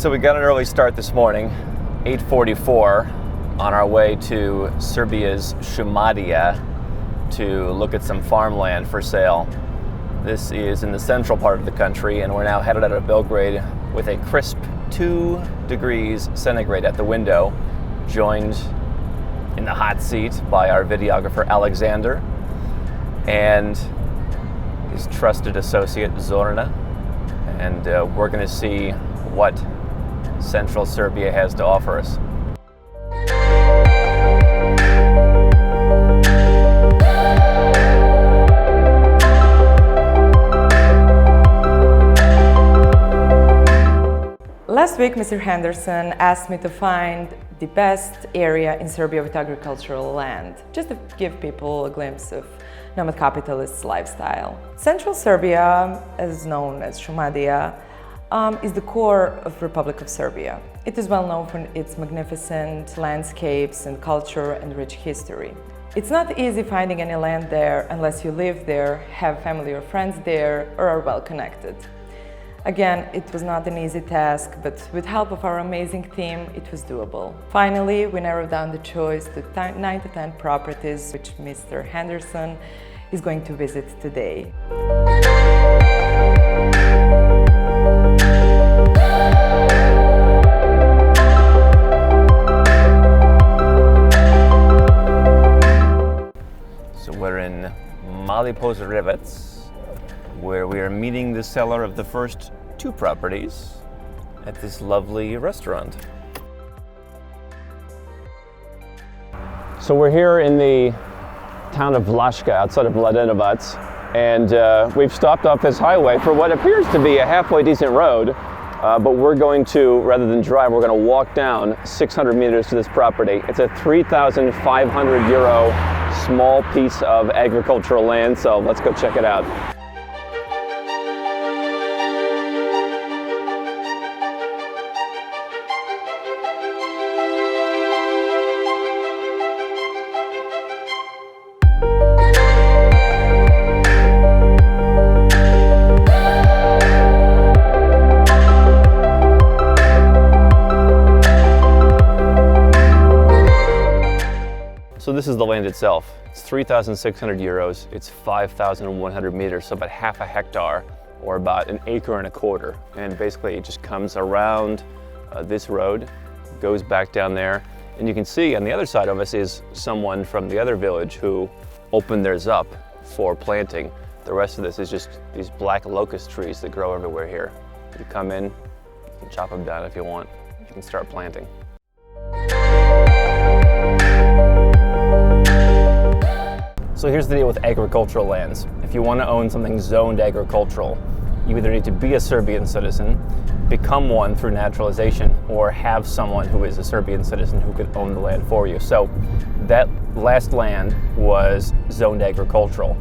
So we got an early start this morning, 8:44, on our way to Serbia's Šumadija to look at some farmland for sale. This is in the central part of the country, and we're now headed out of Belgrade with a crisp 2 degrees centigrade at the window, joined in the hot seat by our videographer Alexander and his trusted associate Zorana. And we're going to see what Central Serbia has to offer us. Last week, Mr. Henderson asked me to find the best area in Serbia with agricultural land, just to give people a glimpse of Nomad Capitalist's lifestyle. Central Serbia, as known as Šumadija, is the core of Republic of Serbia. It is well known for its magnificent landscapes and culture and rich history. It's not easy finding any land there unless you live there, have family or friends there, or are well connected. Again, it was not an easy task, but with help of our amazing team, it was doable. Finally, we narrowed down the choice to 9 to 10 properties, which Mr. Henderson is going to visit today. So we're in Lipovac, where we are meeting the seller of the first 2 properties at this lovely restaurant. So we're here in the town of Vlaška outside of Vineyards, and we've stopped off this highway for what appears to be a halfway decent road, but we're going to, rather than drive, we're going to walk down 600 meters to this property. It's a 3,500 euro small piece of agricultural land, so let's go check it out. So this is the land itself. It's 3,600 euros. It's 5,100 meters, so about half a hectare, or about 1.25 acres. And basically it just comes around this road, goes back down there. And you can see on the other side of us is someone from the other village who opened theirs up for planting. The rest of this is just these black locust trees that grow everywhere here. You come in, you can chop them down if you want. You can start planting. So here's the deal with agricultural lands. If you want to own something zoned agricultural, you either need to be a Serbian citizen, become one through naturalization, or have someone who is a Serbian citizen who could own the land for you. So that last land was zoned agricultural.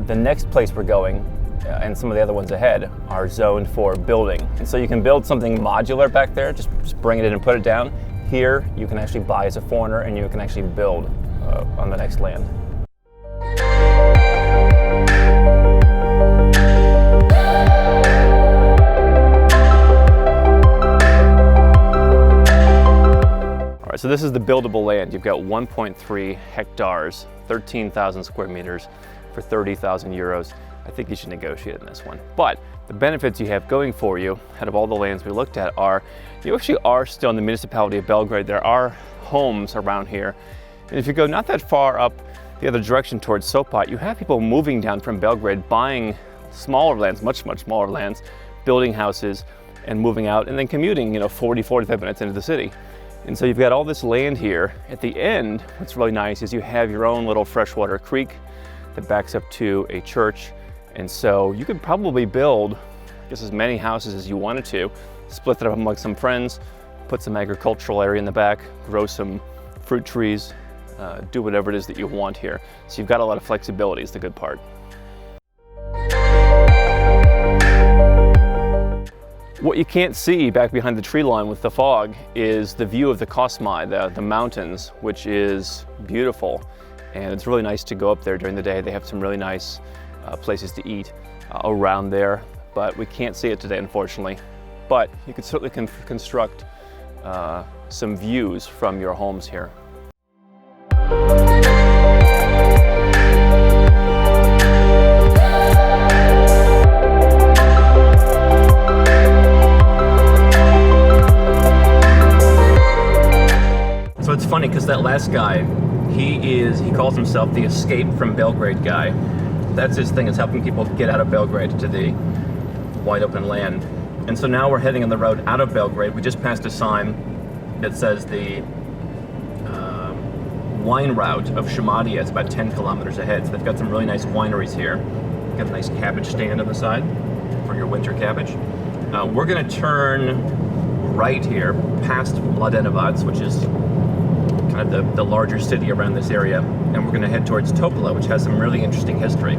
The next place we're going, and some of the other ones ahead, are zoned for building. And so you can build something modular back there, just bring it in and put it down. Here, you can actually buy as a foreigner, and you can actually build on the next land. So this is the buildable land. You've got 1.3 hectares, 13,000 square meters for 30,000 euros. I think you should negotiate in this one. But the benefits you have going for you out of all the lands we looked at are, you actually are still in the municipality of Belgrade. There are homes around here. And if you go not that far up the other direction towards Sopot, you have people moving down from Belgrade, buying smaller lands, much smaller lands, building houses and moving out and then commuting, 40-45 minutes into the city. And so you've got all this land here. At the end, what's really nice is you have your own little freshwater creek that backs up to a church. And so you could probably build just as many houses as you wanted to, split it up among some friends, put some agricultural area in the back, grow some fruit trees, do whatever it is that you want here. So you've got a lot of flexibility is the good part. What you can't see back behind the tree line with the fog is the view of the Kosmaj, the mountains, which is beautiful. And it's really nice to go up there during the day. They have some really nice places to eat around there, but we can't see it today, unfortunately. but you could certainly construct some views from your homes here. So it's funny because that last guy, he calls himself the Escape from Belgrade guy. That's his thing, is helping people get out of Belgrade to the wide open land. And so now we're heading on the road out of Belgrade. We just passed a sign that says the wine route of Šumadija is about 10 kilometers ahead. So they've got some really nice wineries here. Got a nice cabbage stand on the side for your winter cabbage. We're going to turn right here past Vineyards, which is kind of the larger city around this area, and we're going to head towards Topola, which has some really interesting history.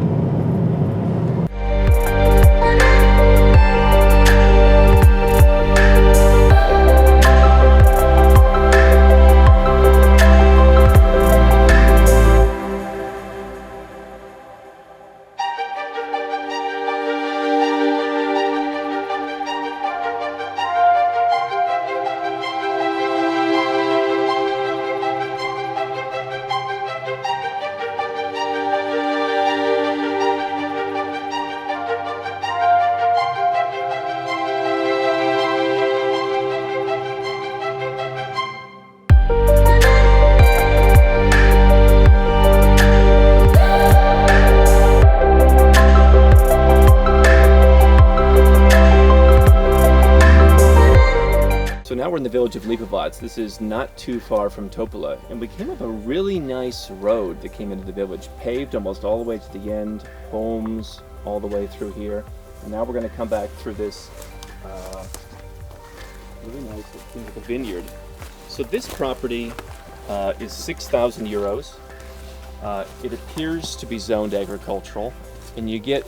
Now we're in the village of Lipovac. This is not too far from Topola, and we came up a really nice road that came into the village, paved almost all the way to the end, homes all the way through here. And now we're going to come back through this really nice, it seems like a vineyard. So this property is 6,000 euros. It appears to be zoned agricultural, and you get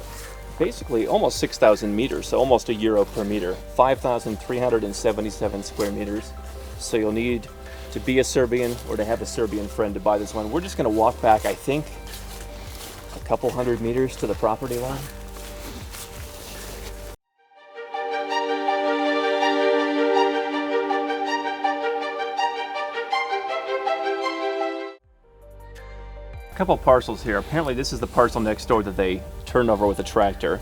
basically almost 6,000 meters, so almost €1 per meter, 5,377 square meters. So you'll need to be a Serbian or to have a Serbian friend to buy this one. We're just going to walk back, I think, a couple hundred meters to the property line. A couple parcels here. Apparently this is the parcel next door that they turned over with a tractor.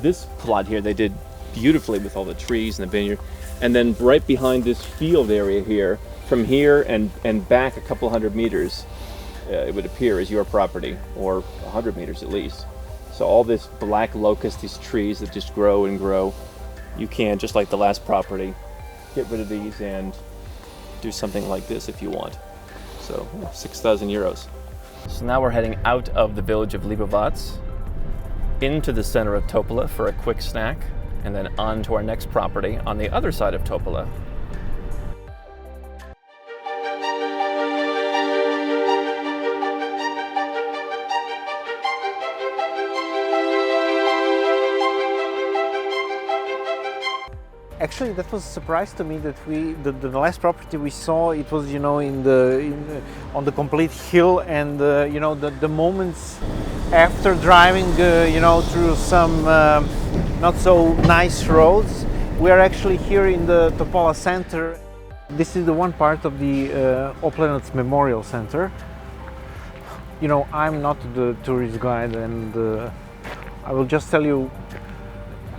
This plot here they did beautifully with all the trees and the vineyard. And then right behind this field area here, from here and back a couple hundred meters, it would appear is your property, or 100 meters at least. So all this black locust, these trees that just grow and grow, you can, just like the last property, get rid of these and do something like this if you want. So 6,000 euros. So now we're heading out of the village of Lipovac into the center of Topola for a quick snack, and then on to our next property on the other side of Topola. Actually, that was a surprise to me that the last property we saw, it was, you know, on the complete hill, and you know, the moments after driving you know, through some not so nice roads, we are actually here in the Topola center. This is the one part of the Oplenac Memorial Center. You know, I'm not the tourist guide, and I will just tell you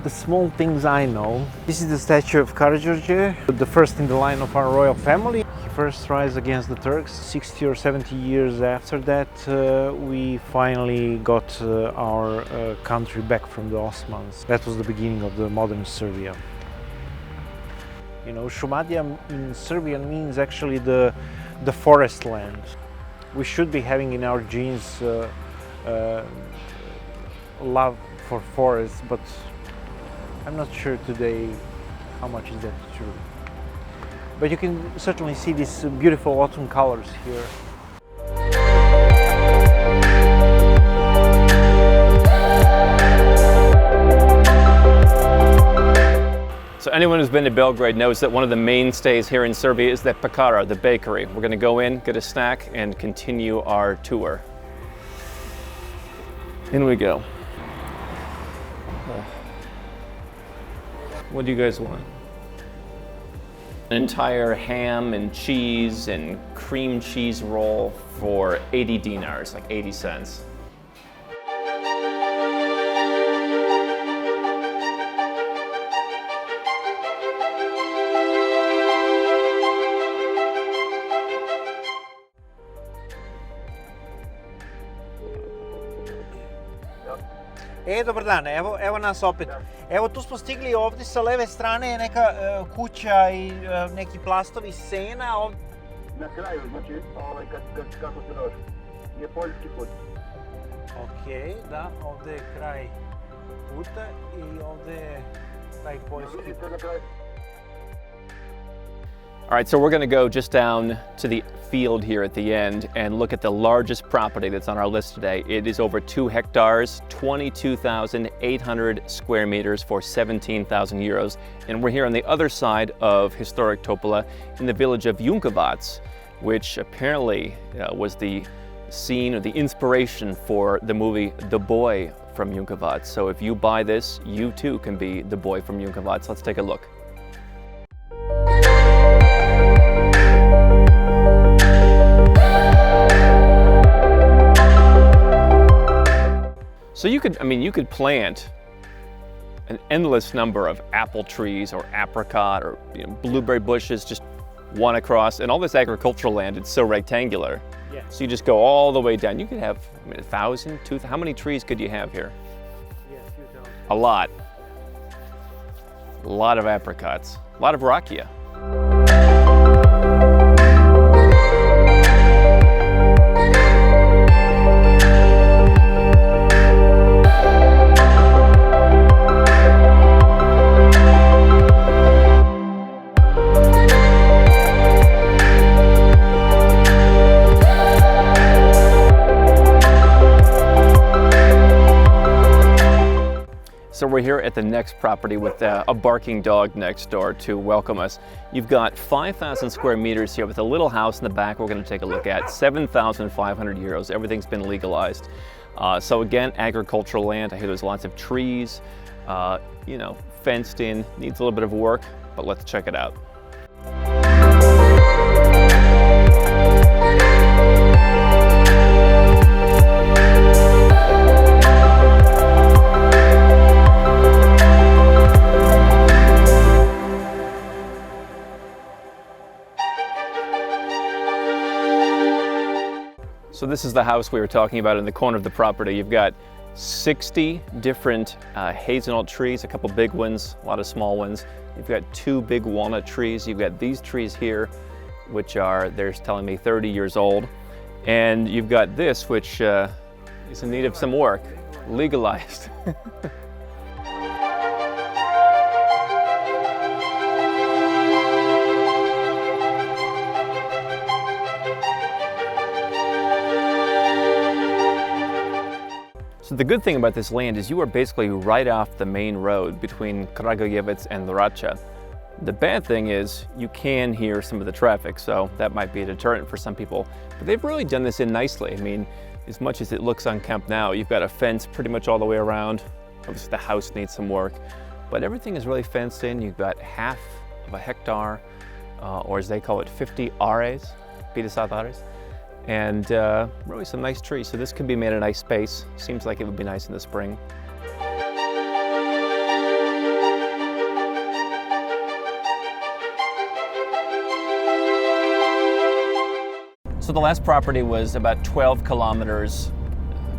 the small things I know. This is the statue of Karađorđe, the first in the line of our royal family. He first rise against the Turks. 60 or 70 years after that, we finally got our country back from the Ottomans. That was the beginning of the modern Serbia. You know, Šumadija in Serbian means actually the forest land. We should be having in our genes love for forests, but I'm not sure today how much is that true. But you can certainly see these beautiful autumn colors here. So anyone who's been to Belgrade knows that one of the mainstays here in Serbia is the pekara, the bakery. We're going to go in, get a snack, and continue our tour. In we go. What do you guys want? an entire ham and cheese and cream cheese roll for 80 dinars, like 80 cents. Dobar dan, evo nas opet. Evo tu smo stigli, ovdje sa leve strane je neka kuća i neki plastovi sena. Na kraju, znači, kako se došli, je poljski put. Ok, da, ovdje je kraj puta i ovdje je taj poljski put. All right, so we're going to go just down to the field here at the end and look at the largest property that's on our list today. It is over 2 hectares, 22,800 square meters for 17,000 euros. And we're here on the other side of historic Topola in the village of Vineyards, which apparently was the scene or the inspiration for the movie The Boy from Vineyards. So if you buy this, you too can be the boy from Vineyards. Let's take a look. So you could plant an endless number of apple trees or apricot or blueberry bushes, just one across, and all this agricultural land, it's so rectangular. Yeah. So you just go all the way down. You could have 1,000, 2,000, how many trees could you have here? Yeah, a few thousand. A lot. A lot of apricots, a lot of rakia. So we're here at the next property with a barking dog next door to welcome us. You've got 5,000 square meters here with a little house in the back we're going to take a look at, 7,500 euros. Everything's been legalized. So again, agricultural land. I hear there's lots of trees, fenced in, needs a little bit of work, but let's check it out. So this is the house we were talking about in the corner of the property. You've got 60 different hazelnut trees, a couple big ones, a lot of small ones. You've got 2 big walnut trees. You've got these trees here, which are, they're telling me 30 years old. And you've got this, which is in need of some work, legalized. So the good thing about this land is you are basically right off the main road between Kragujevac and Racha. The bad thing is you can hear some of the traffic, so that might be a deterrent for some people. But they've really done this in nicely. I mean, as much as it looks on Camp Nou, you've got a fence pretty much all the way around. Obviously the house needs some work, but everything is really fenced in. You've got half of a hectare, or as they call it, 50 ares, 50 ares. And really some nice trees. So this could be made a nice space. Seems like it would be nice in the spring. So the last property was about 12 kilometers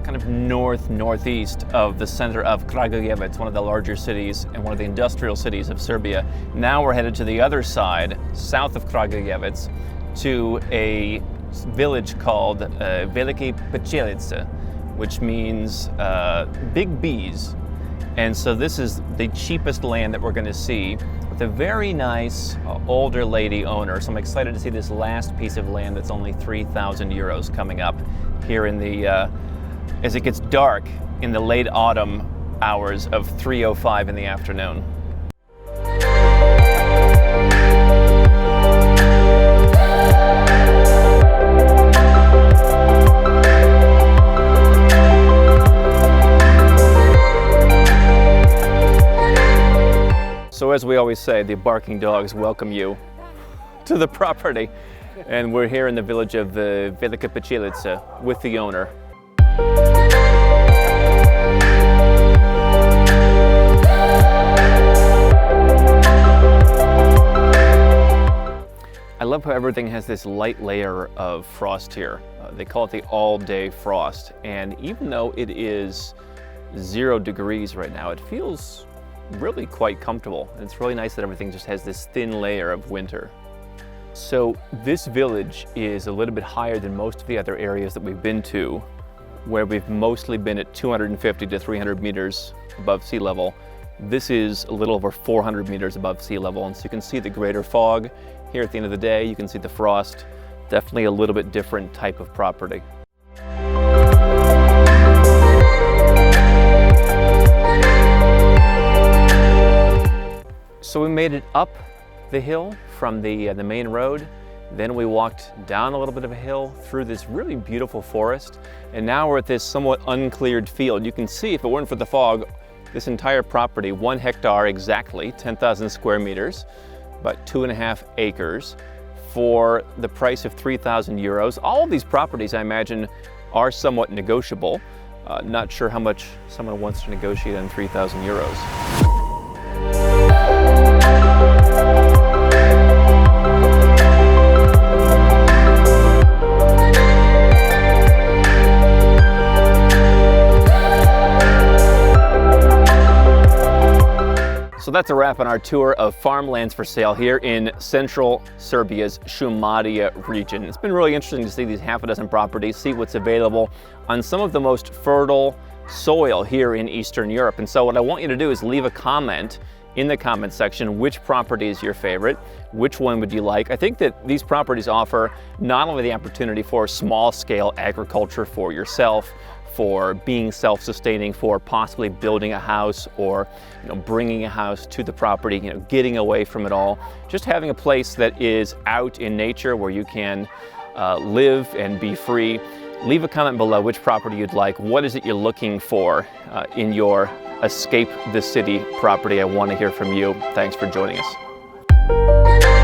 kind of northeast of the center of Kragujevac, one of the larger cities and one of the industrial cities of Serbia. Now we're headed to the other side, south of Kragujevac, to a village called Veliki Pečelice, which means big bees. And so this is the cheapest land that we're going to see, with a very nice older lady owner. So I'm excited to see this last piece of land that's only 3,000 euros coming up here in the, as it gets dark in the late autumn hours of 3:05 in the afternoon. So as we always say, the barking dogs welcome you to the property. And we're here in the village of Velika Pečilica with the owner. I love how everything has this light layer of frost here. They call it the all-day frost. And even though it is 0 degrees right now, it feels really quite comfortable. And it's really nice that everything just has this thin layer of winter. So this village is a little bit higher than most of the other areas that we've been to, where we've mostly been at 250 to 300 meters above sea level. This is a little over 400 meters above sea level, and so you can see the greater fog. Here at the end of the day, you can see the frost. Definitely a little bit different type of property. So we made it up the hill from the main road. Then we walked down a little bit of a hill through this really beautiful forest. And now we're at this somewhat uncleared field. You can see, if it weren't for the fog, this entire property, 1 hectare exactly, 10,000 square meters, about 2.5 acres, for the price of 3,000 euros. All of these properties, I imagine, are somewhat negotiable. Not sure how much someone wants to negotiate on 3,000 euros. So that's a wrap on our tour of farmlands for sale here in central Serbia's Šumadija region. It's been really interesting to see these half a dozen properties, see what's available on some of the most fertile soil here in Eastern Europe. And so what I want you to do is leave a comment in the comment section. Which property is your favorite? Which one would you like? I think that these properties offer not only the opportunity for small-scale agriculture for yourself, for being self-sustaining, for possibly building a house or bringing a house to the property, getting away from it all. Just having a place that is out in nature where you can live and be free. Leave a comment below which property you'd like. What is it you're looking for in your escape the city property? I want to hear from you. Thanks for joining us.